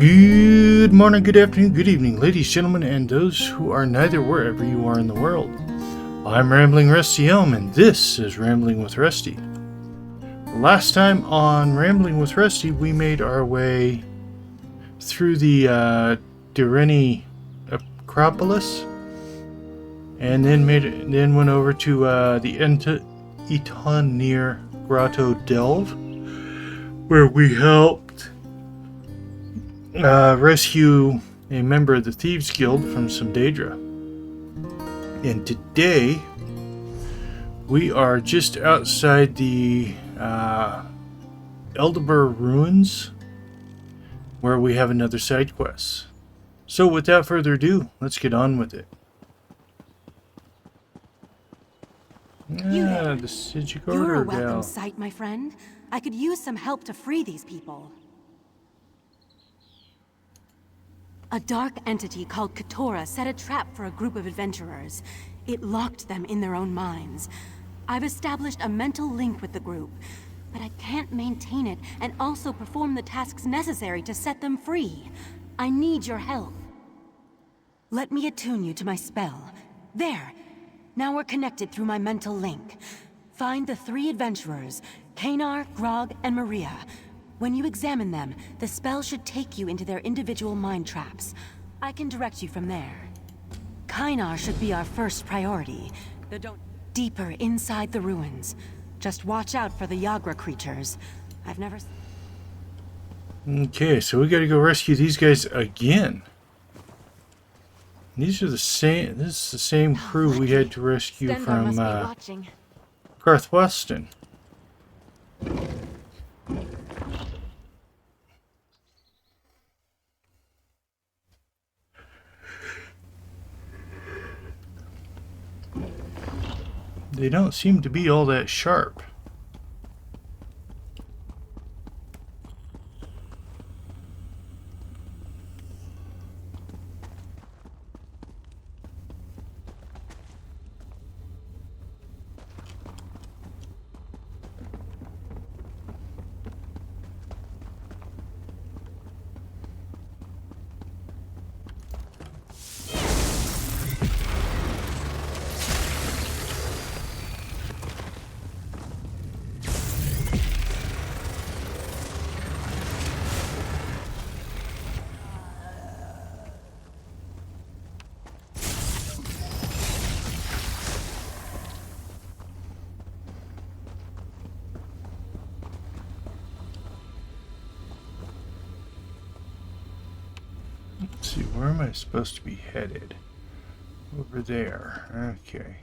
Good morning, good afternoon, good evening, ladies, gentlemen, and those who are neither wherever you are in the world. I'm Rambling Rusty Elm, and this is Rambling with Rusty. Last time on Rambling with Rusty, we made our way through the Direni Acropolis, and then went over to the Etonir Grotto Delve, where we helped rescue a member of the Thieves Guild from some Daedra. And today, we are just outside the Eldebur Ruins, where we have another side quest. So without further ado, let's get on with it. The Sigigorder You're a gal. welcome sight, my friend. I could use some help to free these people. A dark entity called Keturah set a trap for a group of adventurers. It locked them in their own minds. I've established a mental link with the group, but I can't maintain it and also perform the tasks necessary to set them free. I need your help. Let me attune you to my spell. There. Now we're connected through my mental link. Find the 3 adventurers, Kanar, Grog, and Maria. When you examine them, the spell should take you into their individual mind traps. I can direct you from there. Kanar should be our first priority. Deeper inside the ruins. Just watch out for the Yagra creatures. I've never... Okay, so we gotta go rescue these guys again. These are the same. This is the same crew we had to rescue Stendarr from must be watching. Karthweston. They don't seem to be all that sharp. Let's see, where am I supposed to be headed? Over there. Okay.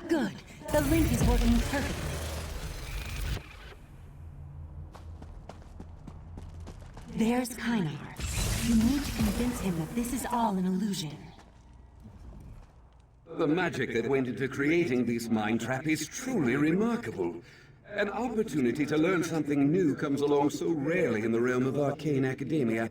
Good. The link is working perfectly. There's Kanar. You need to convince him that this is all an illusion. The magic that went into creating this mind trap is truly remarkable. An opportunity to learn something new comes along so rarely in the realm of arcane academia.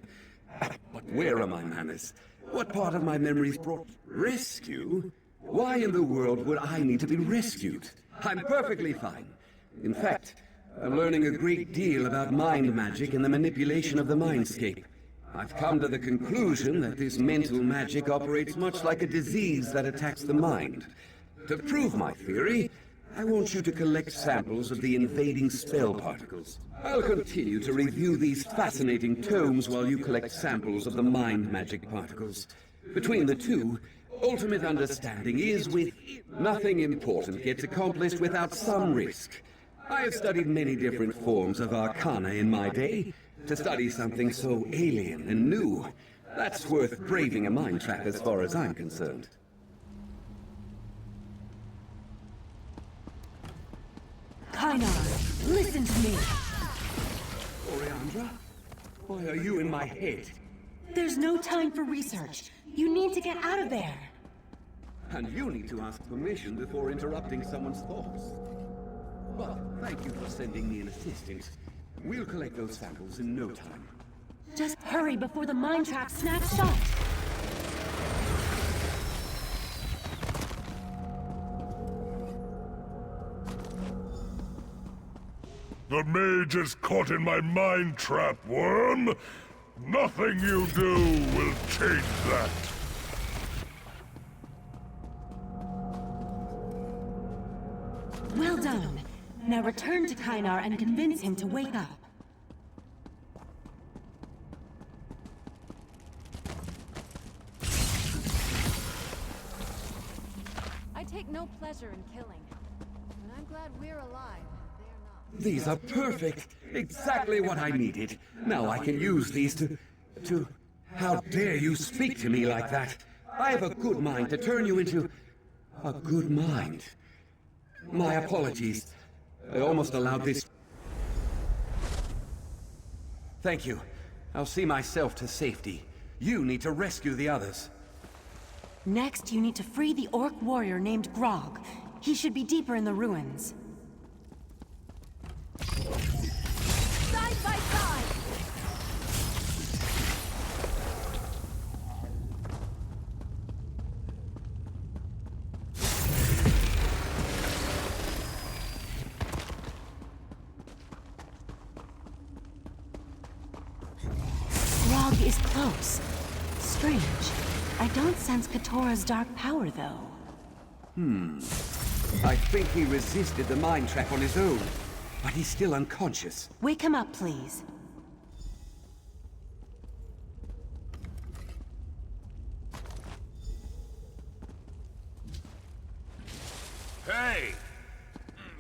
But where are my manners? What part of my memories brought rescue? Why in the world would I need to be rescued? I'm perfectly fine. In fact, I'm learning a great deal about mind magic and the manipulation of the mindscape. I've come to the conclusion that this mental magic operates much like a disease that attacks the mind. To prove my theory, I want you to collect samples of the invading spell particles. I'll continue to review these fascinating tomes while you collect samples of the mind magic particles. Between the two, ultimate understanding is with nothing important gets accomplished without some risk. I have studied many different forms of arcana in my day. To study something so alien and new, that's worth braving a mind trap as far as I'm concerned. Kanar, listen to me. Oriandra? Why are you in my head? There's no time for research. You need to get out of there. And you need to ask permission before interrupting someone's thoughts. Well, thank you for sending me an assistant. We'll collect those samples in no time. Just hurry before the mind trap snaps shut! The mage is caught in my mind trap, worm! Nothing you do will change that! Well done. Now return to Kynar and convince him to wake up. I take no pleasure in killing, but I'm glad we're alive. They're not. These are perfect! Exactly what I needed. Now I can use these to... How dare you speak to me like that? I have a good mind to turn you into... a good mind. My apologies. I almost allowed this... Thank you. I'll see myself to safety. You need to rescue the others. Next, you need to free the orc warrior named Grog. He should be deeper in the ruins. Side by side! Grog is close. Strange. I don't sense Katora's dark power, though. I think he resisted the mind trap on his own, but he's still unconscious. Wake him up, please. Hey!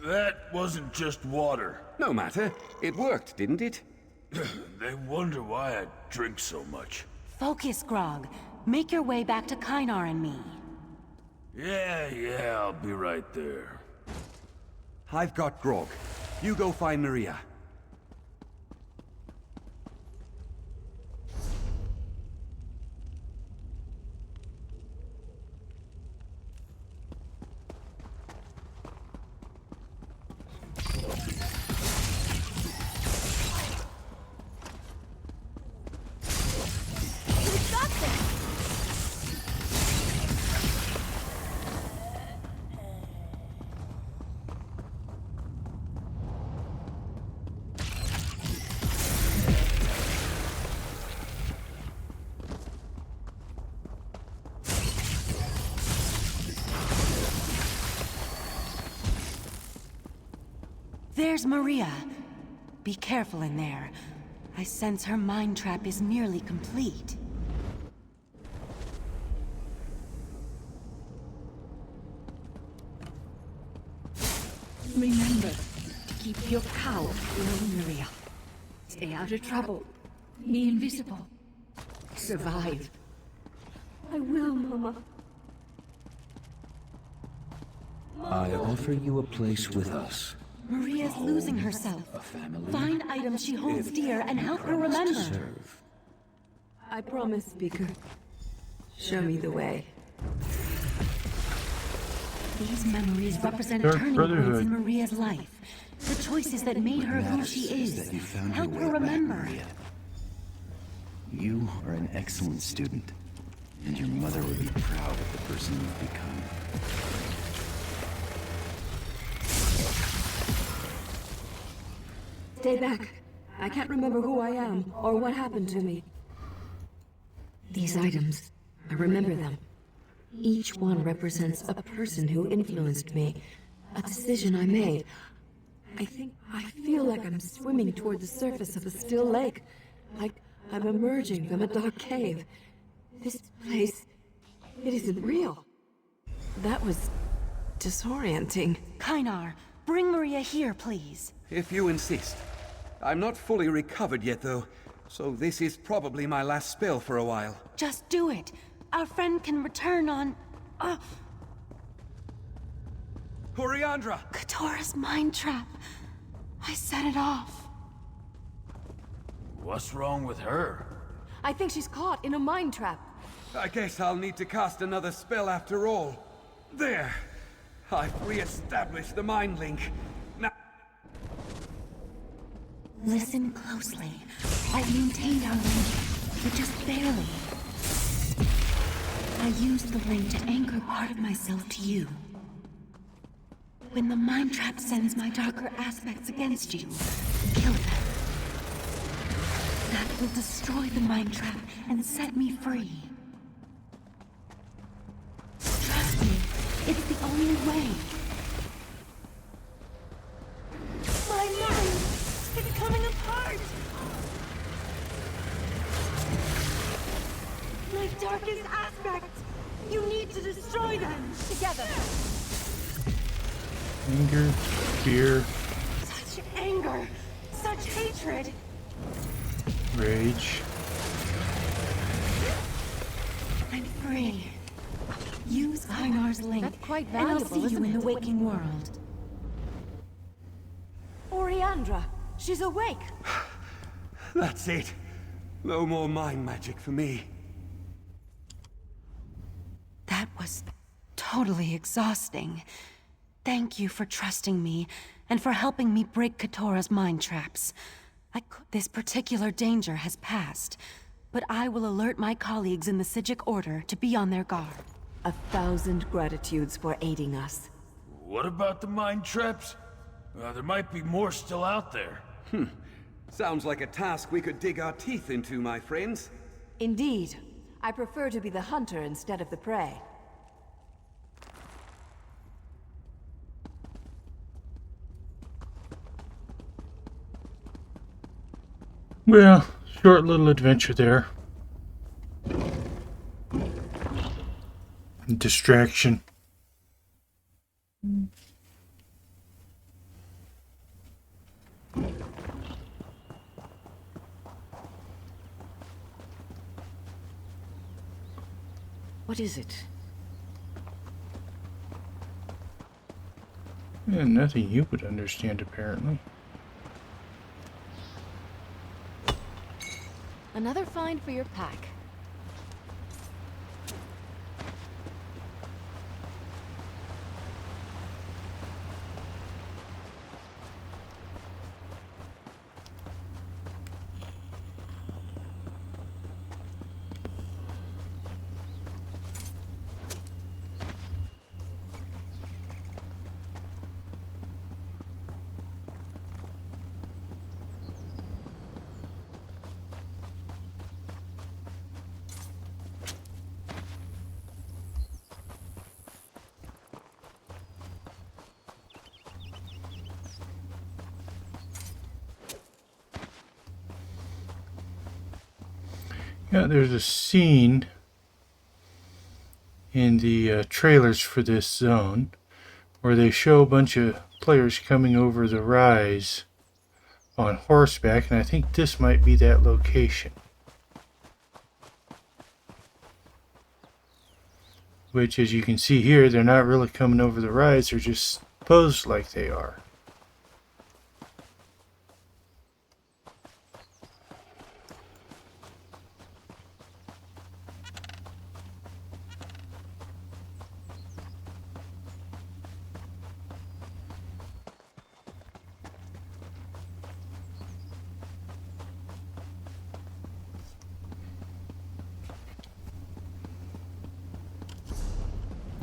That wasn't just water. No matter. It worked, didn't it? They wonder why I drink so much. Focus, Grog. Make your way back to Kynar and me. Yeah, I'll be right there. I've got Grog. You go find Maria. We've got this! There's Maria. Be careful in there. I sense her mind trap is nearly complete. Remember to keep your power low, Maria. Stay out of trouble. Be invisible. Survive. I will, Mama. I offer you a place with us. Maria's losing herself. A family. Find items she holds dear and help her remember. To serve. I promise, Speaker. Show me the way. These memories represent Dark turning Brotherhood. points in Maria's life. The choices that made her who Matters she is is. that you found Help your her way back, remember. Maria. You are an excellent student, and your mother would be proud of the person you've become. Stay back. I can't remember who I am or what happened to me. These items, I remember them. Each one represents a person who influenced me, a decision I made. I feel like I'm swimming toward the surface of a still lake, like I'm emerging from a dark cave. This place, it isn't real. That was disorienting. Kynar, bring Maria here, please. If you insist. I'm not fully recovered yet, though, so this is probably my last spell for a while. Just do it. Our friend can return on... Coriandra! Katora's mind trap. I set it off. What's wrong with her? I think she's caught in a mind trap. I guess I'll need to cast another spell after all. There! I've re-established the mind link. Now... Listen closely. I've maintained our link, but just barely. I used the link to anchor part of myself to you. When the mind trap sends my darker aspects against you, kill them. That will destroy the mind trap and set me free. Trust me, it's the only way. My mind! It's coming apart! My darkest aspects! You need to destroy them! Together! Anger, fear, Such anger! Such hatred! rage. I'm free. Use Einar's link, That's quite and I'll valuable, see you isn't in the it? waking world. Oriandra, she's awake! That's it. No more mind magic for me. That was totally exhausting. Thank you for trusting me, and for helping me break Katora's mind traps. This particular danger has passed, but I will alert my colleagues in the Psijic Order to be on their guard. 1,000 gratitudes for aiding us. What about the mind traps? There might be more still out there. Sounds like a task we could dig our teeth into, my friends. Indeed. I prefer to be the hunter instead of the prey. Well, short little adventure there. Distraction. What is it? Yeah, nothing you would understand, apparently. Another find for your pack. Yeah, there's a scene in the trailers for this zone where they show a bunch of players coming over the rise on horseback, and I think this might be that location. Which, as you can see here, they're not really coming over the rise, they're just posed like they are.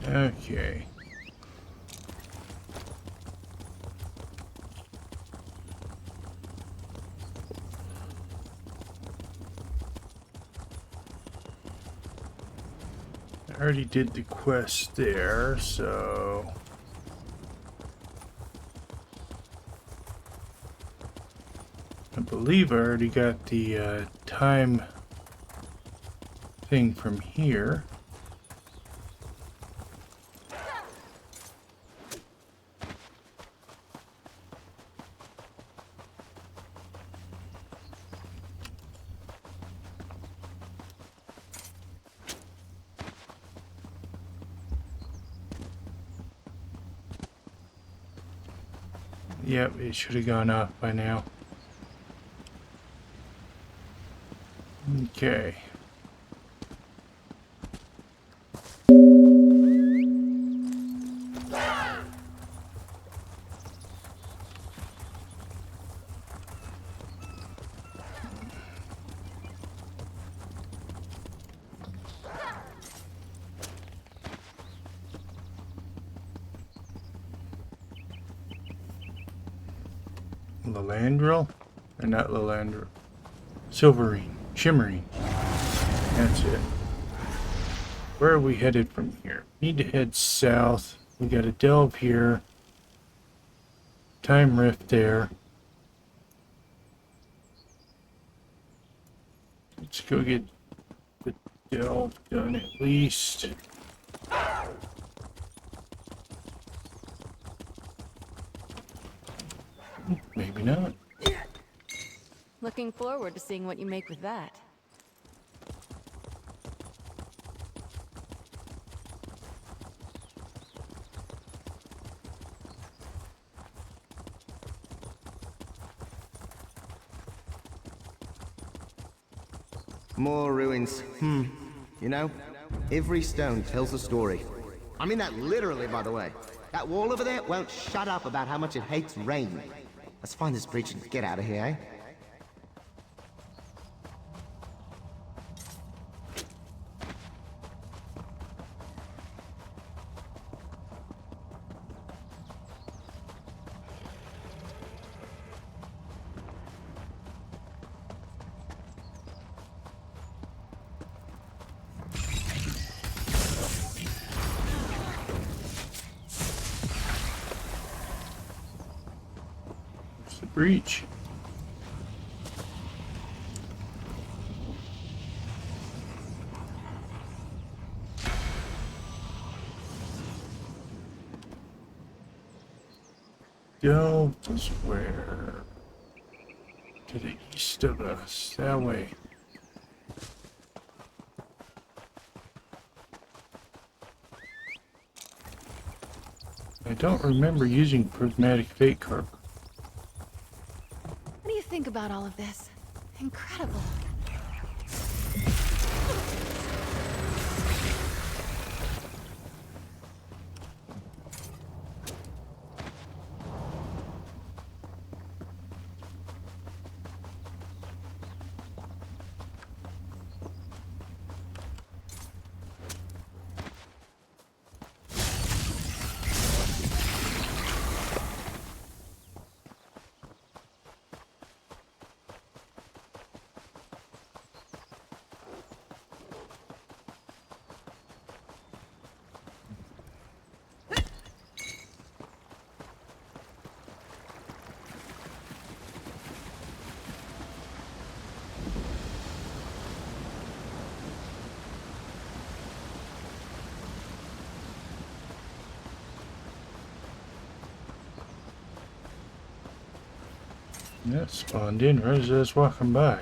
Okay. I already did the quest there, so I believe I already got the time thing from here. Yep, it should have gone off by now. Okay. Lilandril? Or not Lilandril. Silverine. Shimmering. That's it. Where are we headed from here? Need to head south. We got a delve here. Time rift there. Let's go get the delve done at least. Maybe not. Looking forward to seeing what you make with that. More ruins. You know, every stone tells a story. I mean that literally, by the way. That wall over there won't shut up about how much it hates rain. Let's find this bridge and get out of here, eh? Breach. Delve is where? To the east of us. That way. I don't remember using prismatic fate carpet. What do you think about all of this? Incredible. That spawned in right as I was walking by.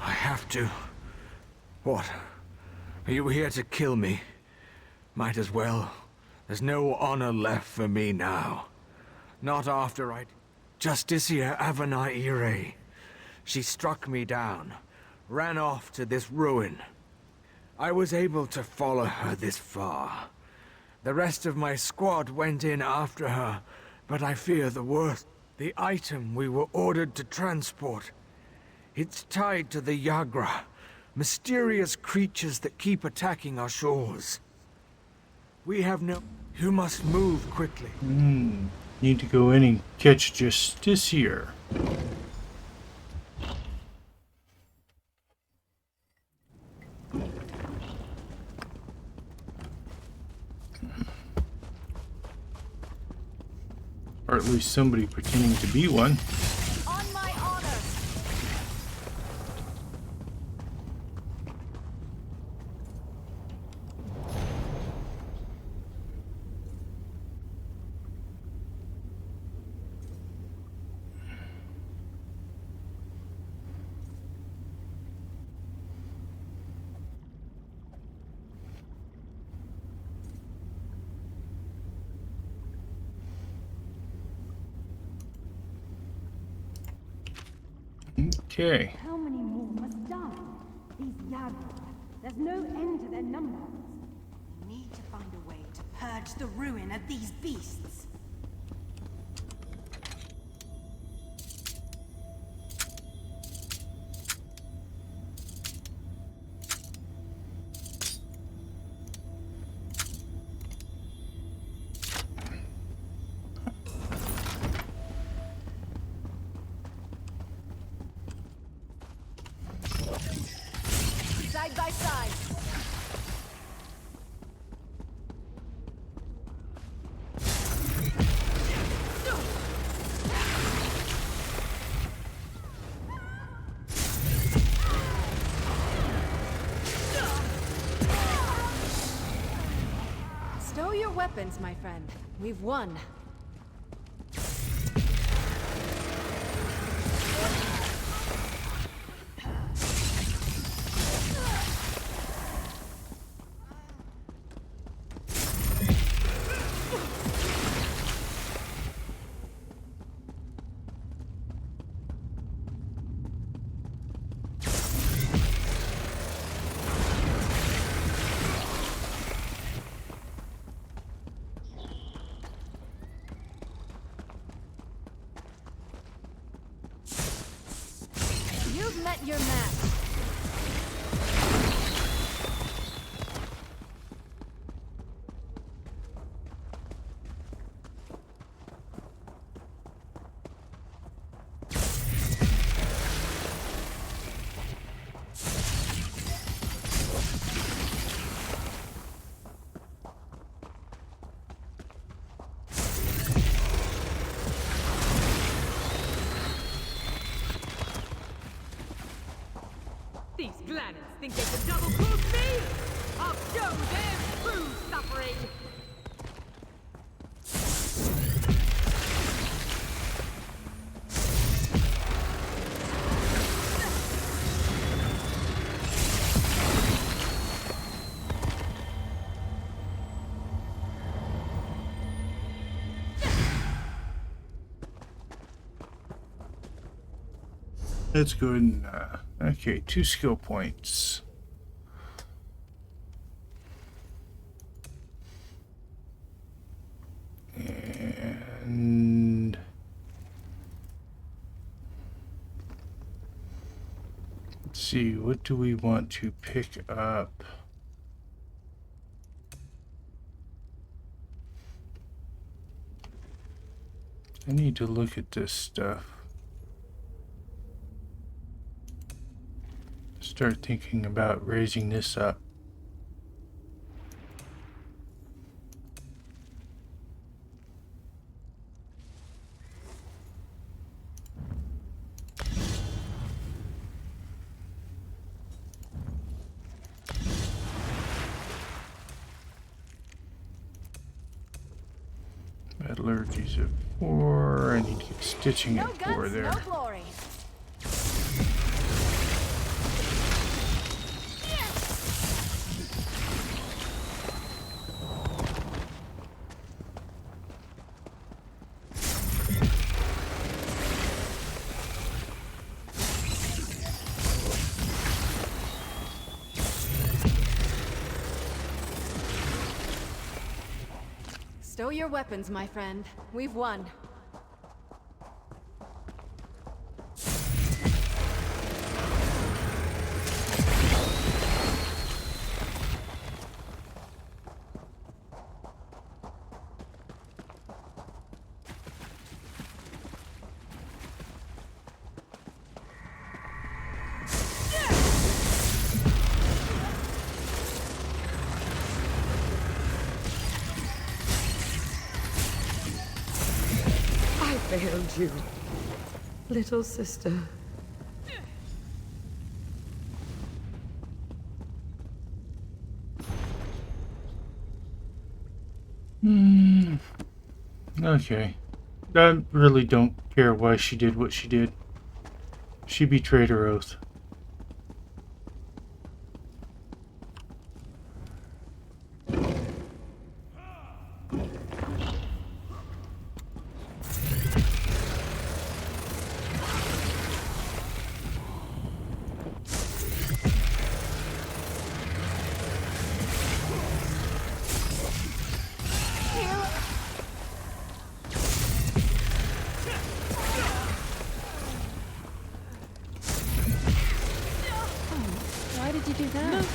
I have to. What? Are you here to kill me? Might as well. There's no honor left for me now. Not after I... Justicia Avanaire. She struck me down, ran off to this ruin. I was able to follow her this far. The rest of my squad went in after her, but I fear the worst. The item we were ordered to transport. It's tied to the Yagra, mysterious creatures that keep attacking our shores. We have no... You must move quickly. Need to go in and catch Justicia. Or at least somebody pretending to be one. On my honor! Okay. How many more must die? These Yagras. There's no end to their numbers. We need to find a way to purge the ruin of these beasts. side! Stow your weapons, my friend. We've won. You've met your match. These planets think they can double-cross me? I'll show them true suffering! Let's go ahead and, okay, 2 skill points. And let's see, what do we want to pick up? I need to look at this stuff. Start thinking about raising this up. Metallurgy's at 4. I need to get stitching at 4 there. No glory. Stow your weapons, my friend. We've won. Failed you, little sister. Okay. I really don't care why she did what she did. She betrayed her oath. Why did you do that?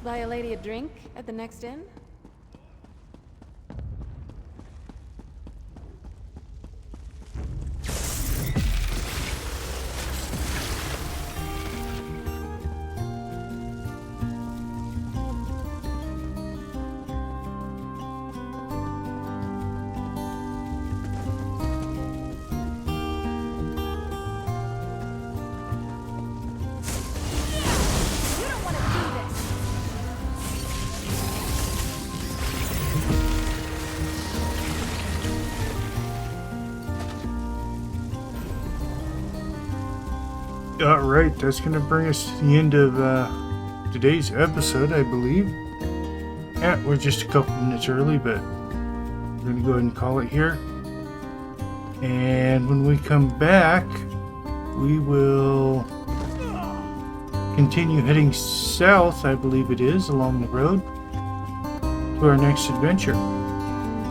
Buy a lady a drink at the next inn? Alright, that's going to bring us to the end of today's episode, I believe. Yeah, we're just a couple minutes early, but we're going to go ahead and call it here. And when we come back, we will continue heading south, I believe it is, along the road to our next adventure.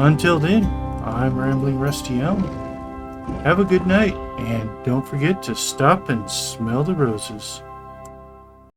Until then, I'm Rambling Rusty Elm. Have a good night, and don't forget to stop and smell the roses.